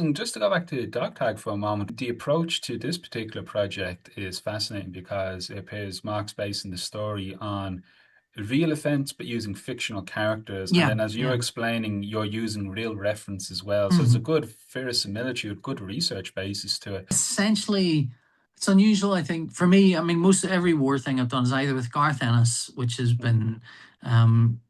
And just to go back to Dog Tag for a moment, the approach to this particular project is fascinating because it appears Mark's basing the story on real events but using fictional characters. And Yeah, then, as you're yeah. explaining, you're using real reference as well. So it's a Mhm. good verisimilitude, good research basis to it. Essentially, it's unusual, I think, for me. I mean, most every war thing I've done is either with Garth Ennis, which has been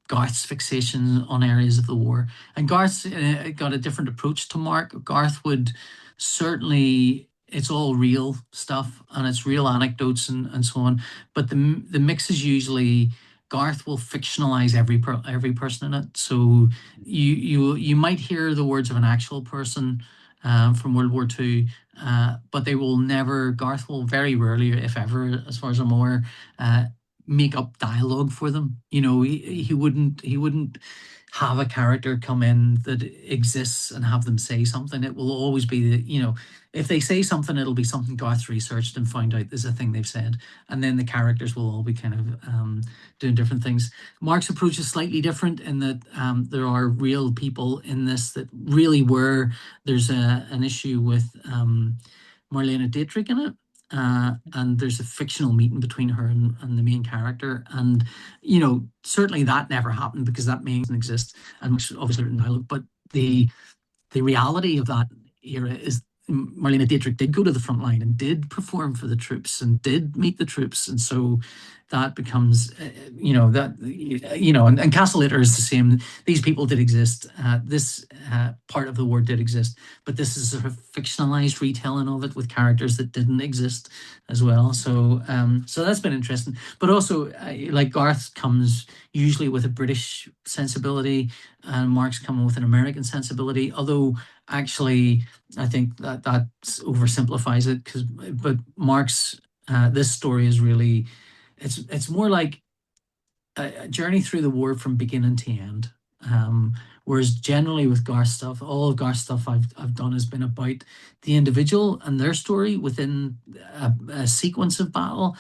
Garth's fixation on areas of the war, and Garth's got a different approach to Mark. Garth would certainly. It's all real stuff and it's real anecdotes and so on. But the mix is usually Garth will fictionalize every person in it. So you might hear the words of an actual person from World War II, but they will never. Garth will very rarely, if ever, as far as I'm aware, uh, make up dialogue for them. He wouldn't have a character come in that exists and have them say something. It will always be if they say something, it'll be something Garth researched and found out is a thing they've said, and then the characters will all be kind of doing different things. Mark's approach is slightly different in that there are real people in this that really were. There's an issue with Marlene Dietrich in it. And there's a fictional meeting between her and the main character. And, certainly that never happened because that mean doesn't exist. And which obviously written dialogue. But the reality of that era is Marlene Dietrich did go to the front line and did perform for the troops and did meet the troops. And so that becomes, and Castle Litter is the same. These people did exist. This part of the war did exist, but this is a fictionalized retelling of it with characters that didn't exist as well. So that's been interesting. But also, like Garth comes usually with a British sensibility, and Mark's coming with an American sensibility. Although actually, I think that oversimplifies it but Mark's this story is really it's more like a journey through the war from beginning to end. Whereas generally with Garth stuff, all of Garth stuff I've done has been about the individual and their story within a sequence of battle.